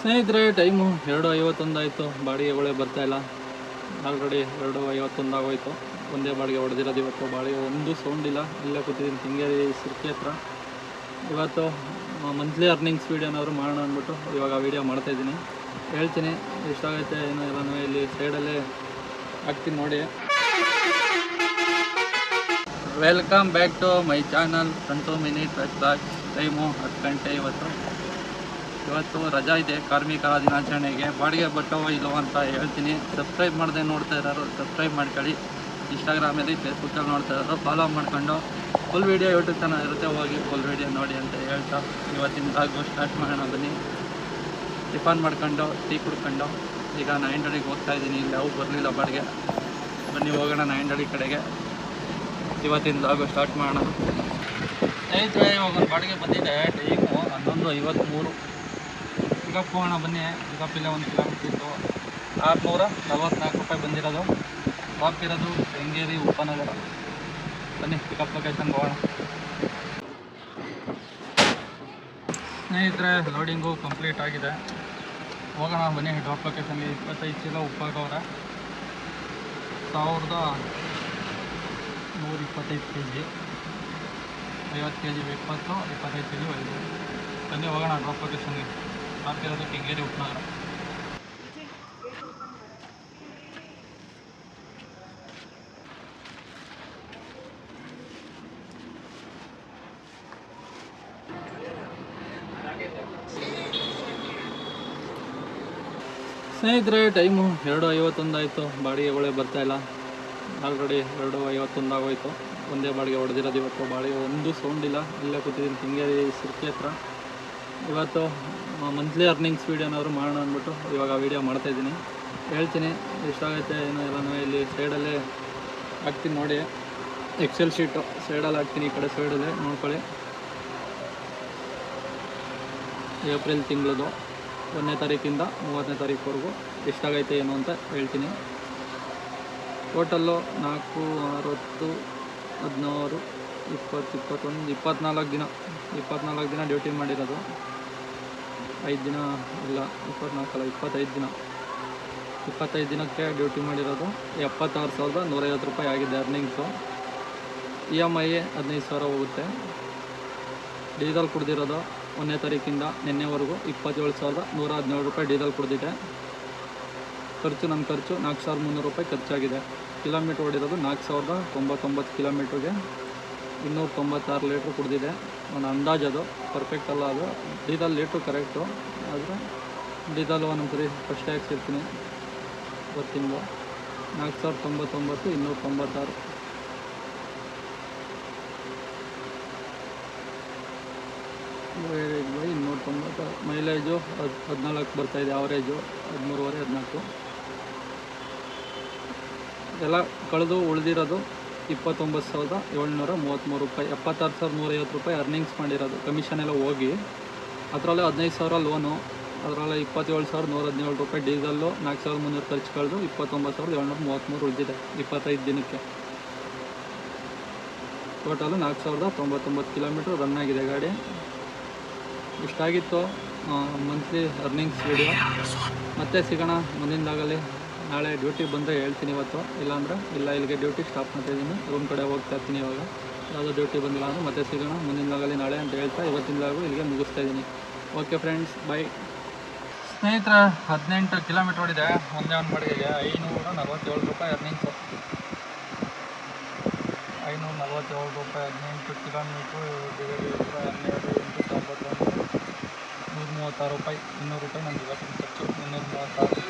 ಸ್ನೇಹಿತರೆ, ಟೈಮು 2:51 ಆಯಿತು. ಬಾಡಿಗೆಗಳೇ ಬರ್ತಾಯಿಲ್ಲ. ಆಲ್ರೆಡಿ 2:51 ಆಗೋಯ್ತು. ಒಂದೇ ಬಾಡಿಗೆ ಹೊಡೆದಿರೋದು ಇವತ್ತು. ಬಾಡಿಗೆ ಒಂದು ಸೌಂಡ್ ಇಲ್ಲ. ಇಲ್ಲೇ ಕೂತಿದ್ದೀನಿ ಕೆಂಗೇರಿ ಸಿರ್ಕಿ ಹತ್ರ. ಇವತ್ತು ಮಂತ್ಲಿ ಅರ್ನಿಂಗ್ಸ್ ವೀಡಿಯೋನಾದ್ರು ಮಾಡೋಣ ಅಂದ್ಬಿಟ್ಟು ಇವಾಗ ವೀಡಿಯೋ ಮಾಡ್ತಾಯಿದ್ದೀನಿ. ಹೇಳ್ತೀನಿ ಎಷ್ಟಾಗುತ್ತೆ ಏನೋ ಎಲ್ಲನೂ ಇಲ್ಲಿ ಸೈಡಲ್ಲೇ ಹಾಕ್ತೀನಿ ನೋಡಿ. Welcome back to my channel Santhu mini truck blog. Time 10 ಗಂಟೆ. ಇವತ್ತು ರಜಾ ಇದೆ, ಕಾರ್ಮಿಕರ ದಿನಾಚರಣೆಗೆ. ಬಾಡಿಗೆ ಬಟ್ಟವೋ ಇಲ್ಲವೋ ಅಂತ ಹೇಳ್ತೀನಿ. ಸಬ್ಸ್ಕ್ರೈಬ್ ಮಾಡದೆ ನೋಡ್ತಾ ಇರೋರು ಸಬ್ಸ್ಕ್ರೈಬ್ ಮಾಡ್ಕೊಳ್ಳಿ. ಇನ್ಸ್ಟಾಗ್ರಾಮಲ್ಲಿ ಫೇಸ್ಬುಕ್ಕಲ್ಲಿ ನೋಡ್ತಾ ಇರೋರು ಫಾಲೋ ಮಾಡ್ಕೊಂಡು ಫುಲ್ ವೀಡಿಯೋ ಯೂಟ್ಯೂಬ್ ಚಾನಲ್ ಇರುತ್ತೆ, ಹೋಗಿ ಫುಲ್ ವೀಡಿಯೋ ನೋಡಿ ಅಂತ ಹೇಳ್ತಾ ಇವತ್ತಿನ ಬ್ಲಾಗು ಸ್ಟಾರ್ಟ್ ಮಾಡೋಣ ಬನ್ನಿ. ಟಿಫನ್ ಮಾಡ್ಕೊಂಡು ಟೀ ಕುಡ್ಕೊಂಡು ಈಗ ನಾಯಂಡಳಿಗೆ ಹೋಗ್ತಾ ಇದ್ದೀನಿ. ಇಲ್ಲಿ ಯಾವ ಬರಲಿಲ್ಲ ಬಾಡಿಗೆ. ಬನ್ನಿ ಹೋಗೋಣ ನಾಯಂಡಳಿ ಕಡೆಗೆ. ಇವತ್ತಿನ ಬ್ಲಾಗು ಸ್ಟಾರ್ಟ್ ಮಾಡೋಣ. ಸ್ನೇಹಿತರೆ, ಇವಾಗ ಒಂದು ಬಾಡಿಗೆ ಬಂದಿದೆ. ಟೈಮು 11:53. ಪಿಕಪ್ ಹೋಗೋಣ ಬನ್ನಿ. ಪಿಕಪ್ ಇಲ್ಲೇ 1 ಕಿಲೋಮೀಟ್ರ್ ಇತ್ತು. 644 ರೂಪಾಯಿ ಬಂದಿರೋದು. ಡ್ರಾಪ್ ಇರೋದು ಕೆಂಗೇರಿ ಉಪನಗರ. ಬನ್ನಿ ಪಿಕಪ್ ಲೊಕೇಶನ್ಗೆ ಹೋಗೋಣ. ಸ್ನೇಹಿತರೆ, ಲೋಡಿಂಗು ಕಂಪ್ಲೀಟ್ ಆಗಿದೆ. ಹೋಗೋಣ ಬನ್ನಿ ಡ್ರಾಪ್ ಲೊಕೇಶನ್ಗೆ. 25 ಚೀಲ ಉಪ್ಪಾಗವ್ರೆ. 1125 kg. 50 kg 20, 25 kg 5. ಬನ್ನಿ ಹೋಗೋಣ ಡ್ರಾಪ್ ಲೊಕೇಶನ್ಗೆ. ಡ್ರಾಪ್ ಇರೋದು ಕೆಂಗೇರಿ ಉಪನಗರ. ಸ್ನೇಹಿತರೆ, ಟೈಮು 2:51 ಆಯಿತು. ಬಾಡಿಗೆಗಳೇ ಬರ್ತಾಯಿಲ್ಲ. ಆಲ್ರೆಡಿ 2:51 ಆಗೋಯ್ತು. ಒಂದೇ ಬಾಡಿಗೆ ಹೊಡೆದಿರೋದು ಇವತ್ತು. ಬಾಡಿಗೆ ಒಂದು ಸೌಂಡ್ ಇಲ್ಲ. ಇಲ್ಲೇ ಕೂತಿದ್ದೀನಿ ಕೆಂಗೇರಿ ಸಿರ್ಕಿ ಹತ್ರ. ಇವತ್ತು ಮಂತ್ಲಿ ಅರ್ನಿಂಗ್ಸ್ ವೀಡಿಯೋನಾದ್ರು ಮಾಡೋಣ ಅಂದ್ಬಿಟ್ಟು ಇವಾಗ ವೀಡಿಯೋ ಮಾಡ್ತಾಯಿದ್ದೀನಿ. ಹೇಳ್ತೀನಿ ಎಷ್ಟಾಗುತ್ತೆ ಏನೋ ಎಲ್ಲನೂ ಇಲ್ಲಿ ಸೈಡಲ್ಲೇ ಹಾಕ್ತೀನಿ ನೋಡಿ. ಎಕ್ಸೆಲ್ ಶೀಟು ಸೈಡಲ್ಲಿ ಹಾಕ್ತೀನಿ. ಈ ಕಡೆ ಸೈಡಲ್ಲೇ ನೋಡ್ಕೊಳ್ಳಿ. ಏಪ್ರಿಲ್ ತಿಂಗಳದು 1ನೇ ತಾರೀಕಿಂದ 30ನೇ ತಾರೀಕುವರೆಗೂ ಎಷ್ಟಾಗೈತೆ ಏನು ಅಂತ ಹೇಳ್ತೀನಿ. ಟೋಟಲ್ಲು 4, 6, 10, 16, 20, 21, 24 ದಿನ ಡ್ಯೂಟಿ ಮಾಡಿರೋದು. 5 ದಿನ ಇಲ್ಲ, 24 ಅಲ್ಲ, 25 ದಿನ. 25 ದಿನಕ್ಕೆ ಡ್ಯೂಟಿ ಮಾಡಿರೋದು. 76,150 ರೂಪಾಯಿ ಆಗಿದೆ ಅರ್ನಿಂಗ್ಸು. EMI 15,000 ಹೋಗುತ್ತೆ. ಡೀಸೆಲ್ ಕುಡ್ದಿರೋದು 1ನೇ ತಾರೀಕಿಂದ ನಿನ್ನೆವರೆಗೂ 27,117 ರೂಪಾಯಿ ಡೀಸೆಲ್ ಕುಡ್ದಿದೆ. ನನ್ನ ಖರ್ಚು 4,300 ರೂಪಾಯಿ ಖರ್ಚಾಗಿದೆ. ಕಿಲೋಮೀಟ್ರ್ ಓಡಿರೋದು 4,099 ಕಿಲೋಮೀಟ್ರಿಗೆ 296 ಲೀಟ್ರ್ ಕುಡ್ದಿದೆ. ಒಂದು ಅಂದಾಜು, ಅದು ಪರ್ಫೆಕ್ಟ್ ಅಲ್ಲ. ಅದು ಡೀಸೆಲ್ ಲೀಟ್ರು ಕರೆಕ್ಟು, ಆದರೆ ಡೀಸೆಲ್ ಒಂದೊಂದು ಸರಿ ಫಸ್ಟ್ ಹಾಕ್ಸಿರ್ತೀನಿ. ಇವತ್ತಿಂದು 4,099, 296. ಬೈ 290. ಮೈಲೇಜು 14 ಬರ್ತಾಯಿದೆ. ಆವ್ರೇಜು 13.5, 14. ಎಲ್ಲ ಕಳೆದು ಉಳಿದಿರೋದು 29,733 ರೂಪಾಯಿ. 76,150 ರೂಪಾಯಿ ಅರ್ನಿಂಗ್ಸ್ ಮಾಡಿರೋದು. ಕಮಿಷನ್ ಎಲ್ಲ ಹೋಗಿ ಅದರಲ್ಲೇ 15,000 ಲೋನು. ಅದರಲ್ಲೇ 27,117 ರೂಪಾಯಿ ಡೀಸೆಲ್ಲು. 4,300 ಖರ್ಚು ಕಳೆದು 29,733 ಉಳಿದಿದೆ 25 ದಿನಕ್ಕೆ. ಟೋಟಲು 4,099 ಕಿಲೋಮೀಟ್ರ್ ರನ್ ಆಗಿದೆ ಗಾಡಿ. ಇಷ್ಟಾಗಿತ್ತು ಮಂತ್ಲಿ ಅರ್ನಿಂಗ್ಸ್ ವೀಡಿಯೋ. ಮತ್ತೆ ಸಿಗೋಣ ಮುಂದಿನದಾಗಲಿ. ನಾಳೆ ಡ್ಯೂಟಿ ಬಂದರೆ ಹೇಳ್ತೀನಿ ಇವತ್ತು, ಇಲ್ಲಾಂದರೆ ಇಲ್ಲ. ಇಲ್ಲಿಗೆ ಡ್ಯೂಟಿ ಸ್ಟಾಪ್ ಮಾಡ್ತಾಯಿದ್ದೀನಿ. ರೂಮ್ ಕಡೆ ಹೋಗ್ತಾ ಇರ್ತೀನಿ. ಇವಾಗ ಯಾವುದೋ ಡ್ಯೂಟಿ ಬಂದಿಲ್ಲ ಅಂದರೆ ಮತ್ತೆ ಸಿಗೋಣ ಮುಂದಿನದಾಗಲಿ ನಾಳೆ ಅಂತ ಹೇಳ್ತಾ ಇವತ್ತಿನದಾಗೂ ಇಲ್ಲಿಗೆ ಮುಗಿಸ್ತಾಯಿದ್ದೀನಿ. ಓಕೆ ಫ್ರೆಂಡ್ಸ್, ಬಾಯ್. ಸ್ನೇಹಿತರೆ, 18 ಕಿಲೋಮೀಟ್ರ್ ಓಡಿದೆ ಒಂದೇ ಒಂದು ಬಾಡಿಗೆಗೆ. 547 ರೂಪಾಯಿ ಅರ್ನಿಂಗ್ಸು. 547 ರೂಪಾಯಿ 18 ಕಿಲೋಮೀಟ್ರು. 136 ರೂಪಾಯಿ. 200 ರೂಪಾಯಿ ನನಗೆ ಇವತ್ತು ಖರ್ಚು. 236,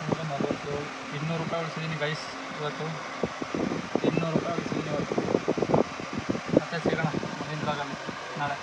147, 200 ರೂಪಾಯಿ ಉಳಿಸಿದ್ದೀನಿ ಗೈಸ್ ಇವತ್ತು. 200 ರೂಪಾಯಿ ಉಳಿಸಿದ್ದೀನಿ ಇವತ್ತು. ಮತ್ತೆ ಸಿಗೋಣ ಮುಂದಿನ ಬ್ಲಾಗಲ್ಲಿ ನಾಳೆ.